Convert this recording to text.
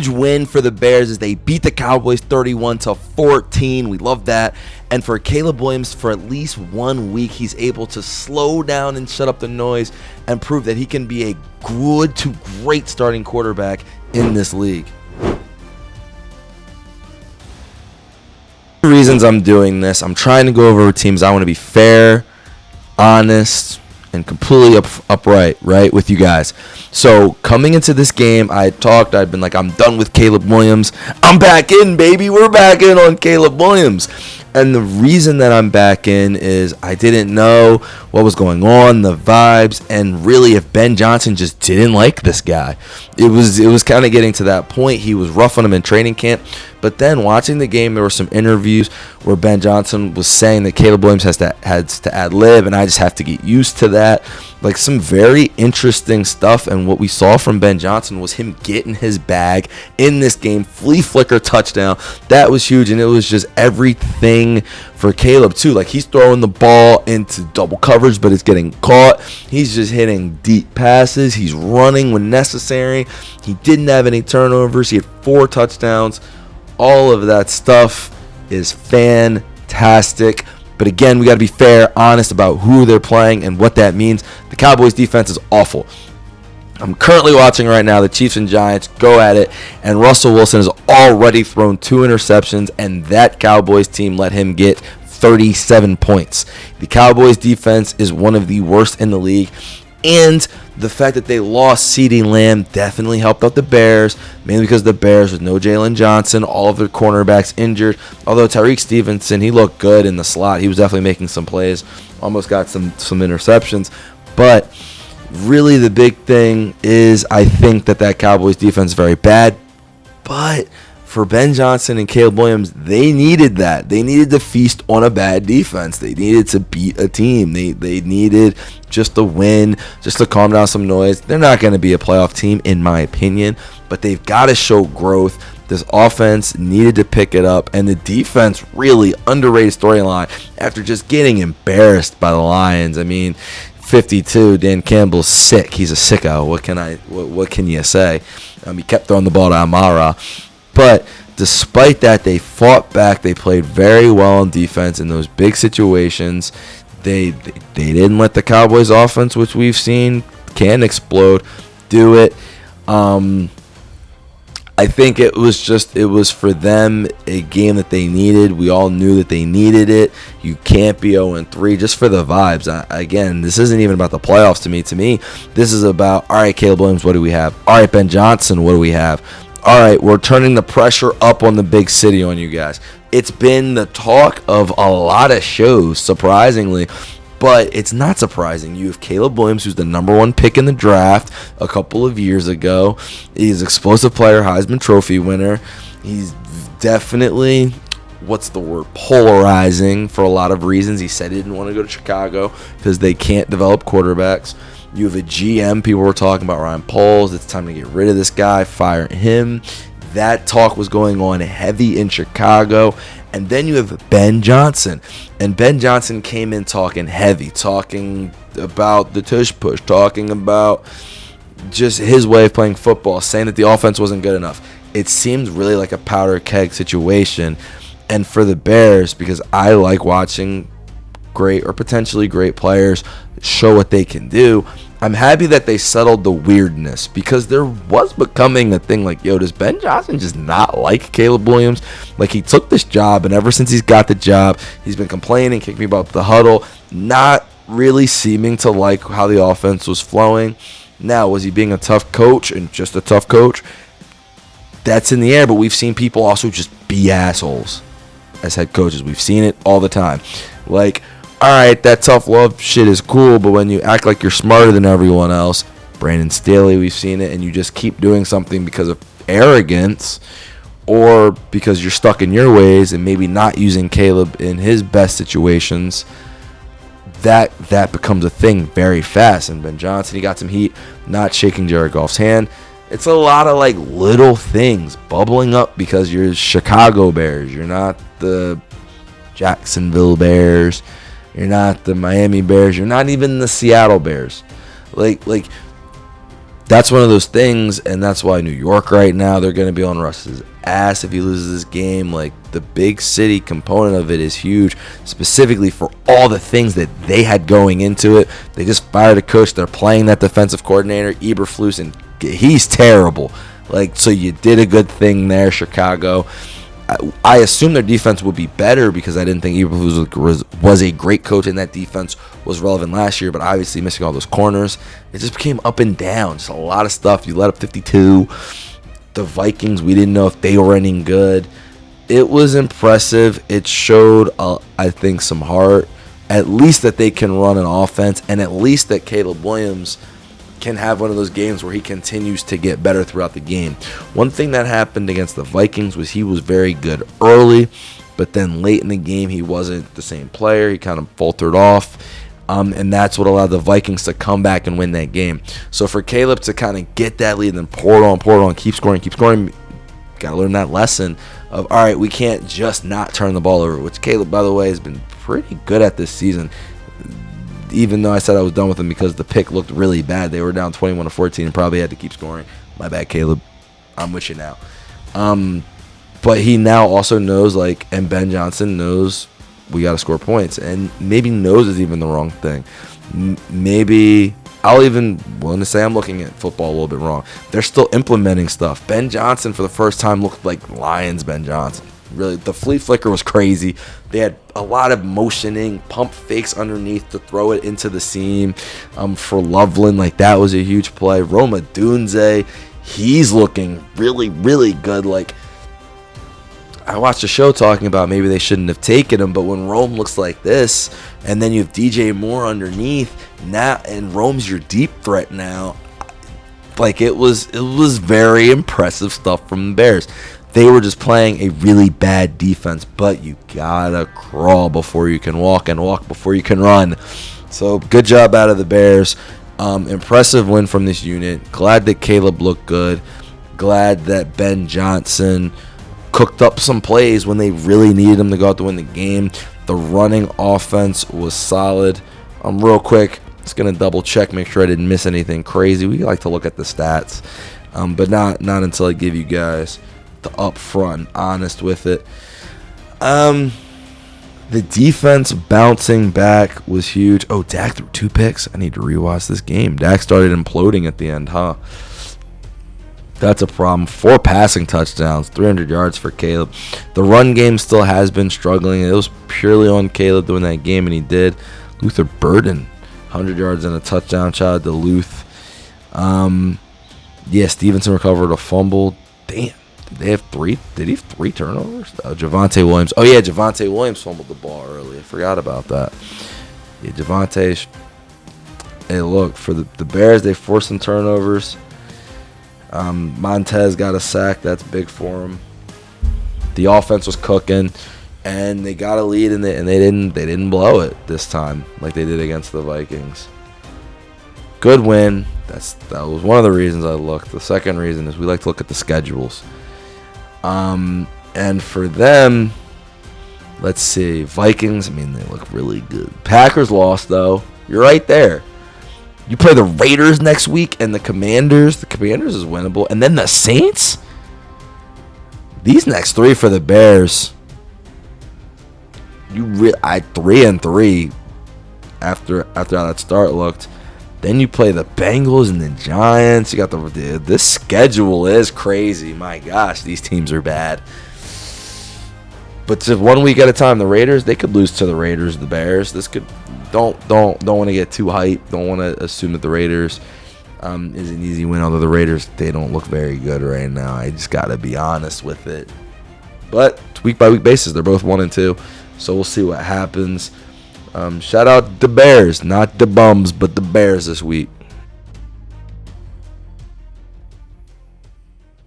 huge win for the Bears as they beat the Cowboys 31-14. We love that. And for Caleb Williams, for at least 1 week, he's able to slow down and shut up the noise and prove that he can be a good to great starting quarterback in this league. The reasons I'm doing this, I'm trying to go over teams. I want to be fair, honest, and completely upright, right, with you guys. So coming into this game, I'd been like, I'm done with Caleb Williams. I'm back in, baby. We're back in on Caleb Williams. And the reason that I'm back in is I didn't know what was going on, the vibes, and really if Ben Johnson just didn't like this guy. It was kind of getting to that point. He was rough on him in training camp. But then watching the game, there were some interviews where Ben Johnson was saying that Caleb Williams has to ad-lib, and I just have to get used to that. Like some very interesting stuff, and what we saw from Ben Johnson was him getting his bag in this game. Flea flicker touchdown. That was huge, and it was just everything for Caleb too. Like he's throwing the ball into double coverage, but it's getting caught. He's just hitting deep passes. He's running when necessary. He didn't have any turnovers. He had 4 touchdowns. All of that stuff is fantastic. But again, we got to be fair, honest about who they're playing and what that means. The Cowboys defense is awful. I'm currently watching right now the Chiefs and Giants go at it, and Russell Wilson has already thrown 2 interceptions, and that Cowboys team let him get 37 points. The Cowboys defense is one of the worst in the league, and the fact that they lost CeeDee Lamb definitely helped out the Bears, mainly because the Bears with no Jalen Johnson, all of their cornerbacks injured. Although Tyreek Stevenson, he looked good in the slot. He was definitely making some plays, almost got some interceptions. But really the big thing is I think that Cowboys defense is very bad. But for Ben Johnson and Caleb Williams, they needed that. They needed to feast on a bad defense. They needed to beat a team. They needed just to win, just to calm down some noise. They're not going to be a playoff team, in my opinion, but they've got to show growth. This offense needed to pick it up, and the defense really underrated storyline after just getting embarrassed by the Lions. I mean, 52, Dan Campbell's sick. He's a sicko. What can you say? He kept throwing the ball to Amara. But despite that, they fought back. They played very well on defense in those big situations. They didn't let the Cowboys offense, which we've seen can explode, do it. I think it was for them a game that they needed. We all knew that they needed it. You can't be 0-3 just for the vibes. Again, this isn't even about the playoffs to me. To me, this is about, all right, Caleb Williams, what do we have? All right, Ben Johnson, what do we have? All right, we're turning the pressure up on the big city on you guys. It's been the talk of a lot of shows, surprisingly, but it's not surprising. You have Caleb Williams, who's the number 1 pick in the draft a couple of years ago. He's an explosive player, Heisman Trophy winner. He's definitely, polarizing for a lot of reasons. He said he didn't want to go to Chicago because they can't develop quarterbacks. You have a GM, people were talking about Ryan Poles. It's time to get rid of this guy, fire him. That talk was going on heavy in Chicago. And then you have Ben Johnson. And Ben Johnson came in talking heavy, talking about the tush push, talking about just his way of playing football, saying that the offense wasn't good enough. It seems really like a powder keg situation. And for the Bears, because I like watching great or potentially great players show what they can do, I'm happy that they settled the weirdness, because there was becoming a thing like, yo, does Ben Johnson just not like Caleb Williams? Like, he took this job, and ever since he's got the job, he's been complaining, kicking me about the huddle, not really seeming to like how the offense was flowing. Now, was he being a tough coach and just a tough coach? That's in the air, but we've seen people also just be assholes as head coaches. We've seen it all the time. Like, all right, that tough love shit is cool, but when you act like you're smarter than everyone else, Brandon Staley, we've seen it, and you just keep doing something because of arrogance or because you're stuck in your ways and maybe not using Caleb in his best situations, that becomes a thing very fast. And Ben Johnson, he got some heat, not shaking Jared Goff's hand. It's a lot of like little things bubbling up because you're Chicago Bears. You're not the Jacksonville Bears. You're not the Miami Bears. You're not even the Seattle Bears. Like that's one of those things, and that's why New York right now, they're going to be on Russ's ass if he loses this game. Like, the big city component of it is huge, specifically for all the things that they had going into it. They just fired a coach. They're playing that defensive coordinator, Eberflus, and he's terrible. Like, so you did a good thing there, Chicago. I assumed their defense would be better because I didn't think Eberflus was a great coach, and that defense was relevant last year, but obviously missing all those corners. It just became up and down. Just a lot of stuff. You let up 52. The Vikings, we didn't know if they were any good. It was impressive. It showed, I think, some heart. At least that they can run an offense, and at least that Caleb Williams can have one of those games where he continues to get better throughout the game. One thing that happened against the Vikings was he was very good early, but then late in the game he wasn't the same player. He kind of faltered off, and that's what allowed the Vikings to come back and win that game. So for Caleb to kind of get that lead and then pour it on, keep scoring, got to learn that lesson of, all right, we can't just not turn the ball over, which Caleb, by the way, has been pretty good at this season. Even though I said I was done with them because the pick looked really bad. They were down 21-14 and probably had to keep scoring. My bad, Caleb. I'm with you now. But he now also knows, like, and Ben Johnson knows we got to score points. And maybe knows is even the wrong thing. Maybe I'll even willing to say I'm looking at football a little bit wrong. They're still implementing stuff. Ben Johnson for the first time looked like Lions Ben Johnson. Really, the flea flicker was crazy. They had a lot of motioning, pump fakes underneath to throw it into the seam for Loveland. Like, that was a huge play. Roma Dunze, he's looking really, really good. Like, I watched a show talking about maybe they shouldn't have taken him, but when Rome looks like this, and then you have DJ Moore underneath, now, and Rome's your deep threat now, like, it was very impressive stuff from the Bears. They were just playing a really bad defense, but you gotta crawl before you can walk and walk before you can run. So good job out of the Bears. Impressive win from this unit. Glad that Caleb looked good. Glad that Ben Johnson cooked up some plays when they really needed him to go out to win the game. The running offense was solid. Real quick, just gonna double check, make sure I didn't miss anything crazy. We like to look at the stats, but not until I give you guys the up front, honest with it. The defense bouncing back was huge. Oh, Dak threw 2 picks. I need to rewatch this game. Dak started imploding at the end, huh? That's a problem. 4 passing touchdowns, 300 yards for Caleb. The run game still has been struggling. It was purely on Caleb doing that game, and he did. Luther Burden, 100 yards and a touchdown. Shout out to Luth. Yeah, Stevenson recovered a fumble. Damn. Did they have 3? Did he have 3 turnovers? Javonte Williams. Oh, yeah, Javonte Williams fumbled the ball early. I forgot about that. Yeah, Javonte. Hey, look, for the Bears, they forced some turnovers. Montez got a sack. That's big for him. The offense was cooking, and they got a lead, and they didn't blow it this time like they did against the Vikings. Good win. That was one of the reasons I looked. The second reason is we like to look at the schedules. And for them, let's see, Vikings, I mean, they look really good. Packers lost, though. You're right there. You play the Raiders next week and the Commanders. The Commanders is winnable. And then the Saints? These next 3 for the Bears. 3-3 after how that start looked. Then you play the Bengals and the Giants. You got this schedule is crazy. My gosh, these teams are bad. But just 1 week at a time, the Raiders, they could lose to the Raiders, the Bears. This could don't want to get too hyped. Don't want to assume that the Raiders is an easy win. Although the Raiders, they don't look very good right now. I just got to be honest with it. But week by week basis, they're both 1-2. So we'll see what happens. Shout out the Bears, not the Bums, but the Bears this week.